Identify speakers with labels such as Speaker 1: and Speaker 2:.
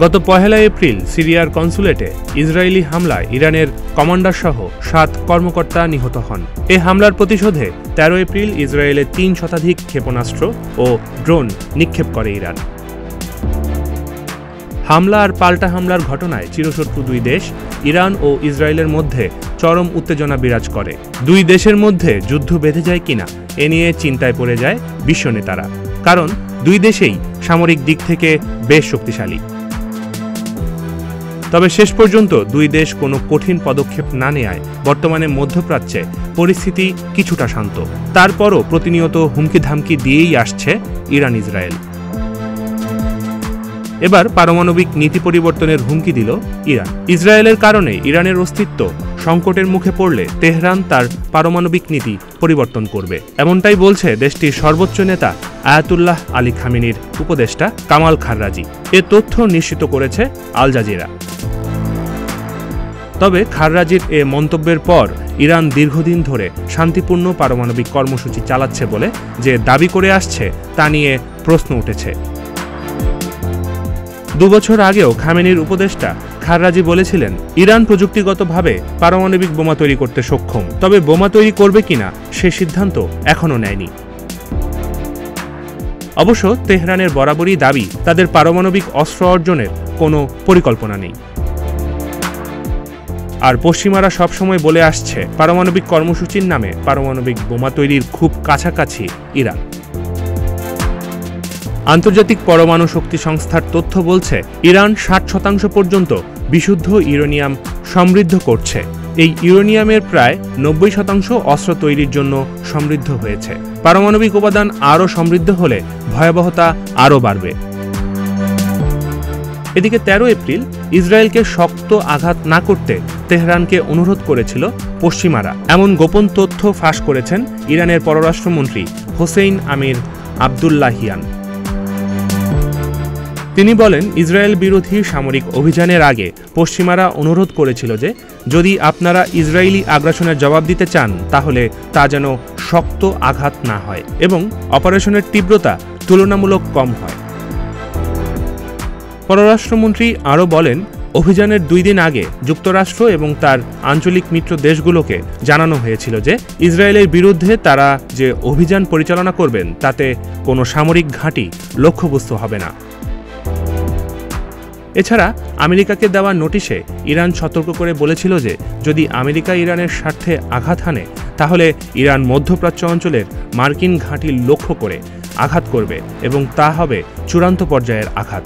Speaker 1: গত 1 এপ্রিল সিরিয়ার কনসুলেটে ইসরায়েলি হামলায় ইরানের কমান্ডারসহ 7 কর্মকর্তা নিহত হন। এ হামলার প্রতিশোধে 13 এপ্রিল ইসরায়েলে 3 শতাধিক ক্ষেপণাস্ত্র ও ড্রোন নিক্ষেপ করে ইরান। হামলা আর পাল্টা হামলার ঘটনায় চিরশত্রু দুই দেশ ইরান ও ইসরায়েলের মধ্যে চরম উত্তেজনা বিরাজ করে। দুই দেশের মধ্যে যুদ্ধ বেঁধে যায় কিনা এ নিয়ে চিন্তায় পড়ে যায় বিশ্ব নেতারা, কারণ দুই দেশেই সামরিক দিক থেকে বেশ শক্তিশালী। তবে শেষ পর্যন্ত দুই দেশ কোনো কঠিন পদক্ষেপ না নেয়ায় বর্তমানে মধ্যপ্রাচ্যে পরিস্থিতি কিছুটা শান্ত। তারপরও প্রতিনিয়ত হুমকি ধামকি দিয়েই আসছে ইরান ইসরায়েল। এবার পারমাণবিক নীতি পরিবর্তনের হুমকি দিল ইরান। ইসরায়েলের কারণে ইরানের অস্তিত্ব সংকটের মুখে পড়লে তেহরান তার পারমাণবিক নীতি পরিবর্তন করবে, এমনটাই বলছে দেশটির সর্বোচ্চ নেতা আয়াতুল্লাহ আলী খামেনির উপদেষ্টা কামাল খাররাজি। এ তথ্য নিশ্চিত করেছে আল জাজিরা। তবে খাররাজির এ মন্তব্যের পর ইরান দীর্ঘদিন ধরে শান্তিপূর্ণ পারমাণবিক কর্মসূচি চালাচ্ছে বলে যে দাবি করে আসছে তা নিয়ে প্রশ্ন উঠেছে। 2 বছর আগেও খামেনির উপদেষ্টা খাররাজি বলেছিলেন ইরান প্রযুক্তিগতভাবে পারমাণবিক বোমা তৈরি করতে সক্ষম, তবে বোমা তৈরি করবে কিনা সে সিদ্ধান্ত এখনও নেয়নি। অবশ্য তেহরানের বরাবরই দাবি তাদের পারমাণবিক অস্ত্র অর্জনের কোনো পরিকল্পনা নেই। আর পশ্চিমারা সবসময় বলে আসছে পারমাণবিক কর্মসূচির নামে পারমাণবিক বোমা তৈরির খুব কাছাকাছি ইরান। আন্তর্জাতিক পরমাণু শক্তি সংস্থার তথ্য বলছে ইরান 60% পর্যন্ত বিশুদ্ধ ইউরেনিয়াম সমৃদ্ধ করছে। এই ইউরেনিয়ামের প্রায় 90% অস্ত্র তৈরির জন্য সমৃদ্ধ হয়েছে। পারমাণবিক উপাদান আরও সমৃদ্ধ হলে ভয়াবহতা আরও বাড়বে। এদিকে 13 এপ্রিল ইসরায়েলকে শক্ত আঘাত না করতে তেহরানকে অনুরোধ করেছিল পশ্চিমারা, এমন গোপন তথ্য ফাঁস করেছেন ইরানের পররাষ্ট্রমন্ত্রী হোসেইন আমির আবদুল্লাহিয়ান। তিনি বলেন ইসরায়েল বিরোধী সামরিক অভিযানের আগে পশ্চিমারা অনুরোধ করেছিল যে যদি আপনারা ইসরায়েলি আগ্রাসনের জবাব দিতে চান তাহলে তা যেন শক্ত আঘাত না হয় এবং অপারেশনের তীব্রতা তুলনামূলক কম হয়। পররাষ্ট্রমন্ত্রী আরও বলেন অভিযানের 2 দিন আগে যুক্তরাষ্ট্র এবং তার আঞ্চলিক মিত্র দেশগুলোকে জানানো হয়েছিল যে ইসরায়েলের বিরুদ্ধে তারা যে অভিযান পরিচালনা করবেন তাতে কোনো সামরিক ঘাঁটি লক্ষ্যবস্তু হবে না। এছাড়া আমেরিকাকে দেওয়া নোটিশে ইরান সতর্ক করে বলেছিল যে যদি আমেরিকা ইরানের স্বার্থে আঘাত হানে তাহলে ইরান মধ্যপ্রাচ্য অঞ্চলের মার্কিন ঘাঁটি লক্ষ্য করে আঘাত করবে এবং তা হবে চূড়ান্ত পর্যায়ের আঘাত।